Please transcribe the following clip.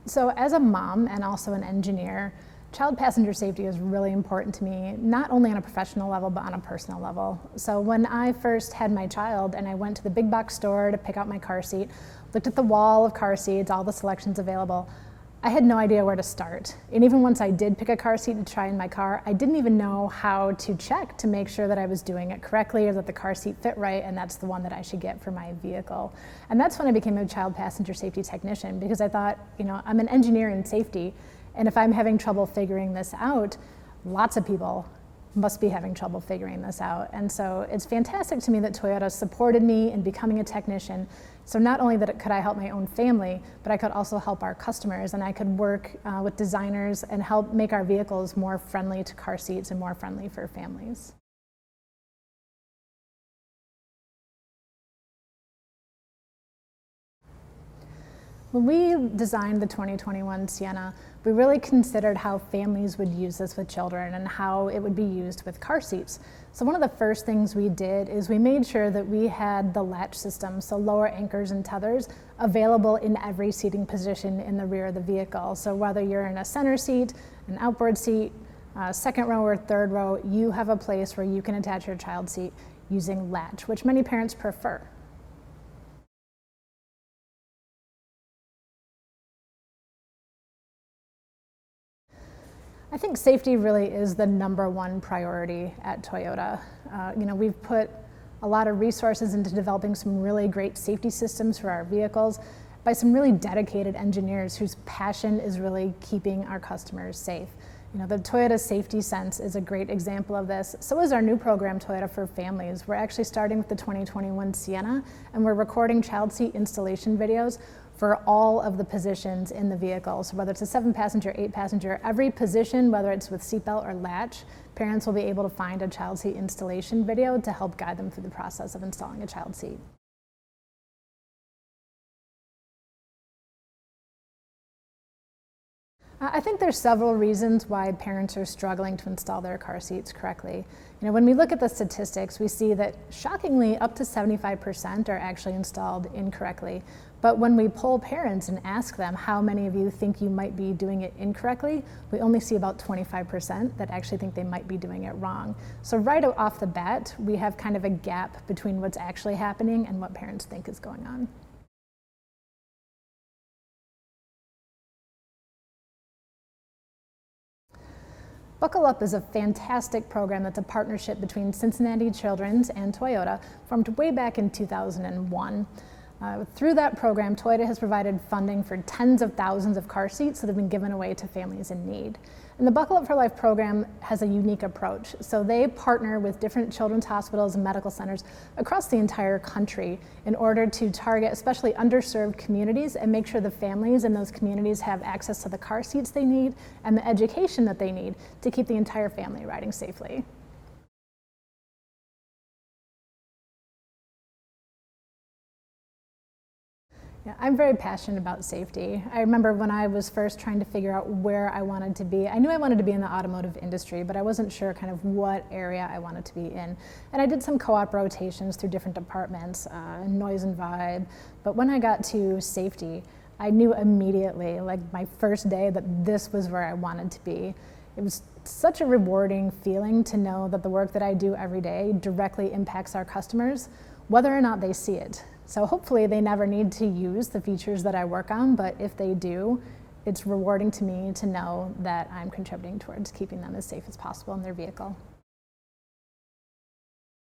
So as a mom and also an engineer, child passenger safety is really important to me, not only on a professional level, but on a personal level. So when I first had my child and I went to the big box store to pick out my car seat, looked at the wall of car seats, all the selections available, I had no idea where to start. And even once I did pick a car seat to try in my car, I didn't even know how to check to make sure that I was doing it correctly or that the car seat fit right and that's the one that I should get for my vehicle. And that's when I became a child passenger safety technician, because I thought, I'm an engineer in safety, and if I'm having trouble figuring this out, lots of people must be having trouble figuring this out. And so it's fantastic to me that Toyota supported me in becoming a technician. So not only could I help my own family, but I could also help our customers, and I could work with designers and help make our vehicles more friendly to car seats and more friendly for families. When we designed the 2021 Sienna, we really considered how families would use this with children and how it would be used with car seats. So one of the first things we did is we made sure that we had the latch system, so lower anchors and tethers, available in every seating position in the rear of the vehicle. So whether you're in a center seat, an outboard seat, second row or third row, you have a place where you can attach your child seat using latch, which many parents prefer. I think safety really is the #1 priority at Toyota. We've put a lot of resources into developing some really great safety systems for our vehicles by some really dedicated engineers whose passion is really keeping our customers safe. The Toyota Safety Sense is a great example of this. So is our new program, Toyota for Families. We're actually starting with the 2021 Sienna, and we're recording child seat installation videos for all of the positions in the vehicle. So whether it's a 7-passenger, 8-passenger, every position, whether it's with seatbelt or latch, parents will be able to find a child seat installation video to help guide them through the process of installing a child seat. I think there's several reasons why parents are struggling to install their car seats correctly. When we look at the statistics, we see that shockingly up to 75% are actually installed incorrectly. But when we poll parents and ask them how many of you think you might be doing it incorrectly, we only see about 25% that actually think they might be doing it wrong. So right off the bat, we have kind of a gap between what's actually happening and what parents think is going on. Buckle Up is a fantastic program that's a partnership between Cincinnati Children's and Toyota, formed way back in 2001. Through that program, Toyota has provided funding for tens of thousands of car seats that have been given away to families in need. And the Buckle Up for Life program has a unique approach. So they partner with different children's hospitals and medical centers across the entire country in order to target especially underserved communities and make sure the families in those communities have access to the car seats they need and the education that they need to keep the entire family riding safely. Yeah, I'm very passionate about safety. I remember when I was first trying to figure out where I wanted to be, I knew I wanted to be in the automotive industry, but I wasn't sure kind of what area I wanted to be in. And I did some co-op rotations through different departments, noise and vibe. But when I got to safety, I knew immediately, like my first day, that this was where I wanted to be. It was such a rewarding feeling to know that the work that I do every day directly impacts our customers, whether or not they see it. So hopefully they never need to use the features that I work on, but if they do, it's rewarding to me to know that I'm contributing towards keeping them as safe as possible in their vehicle.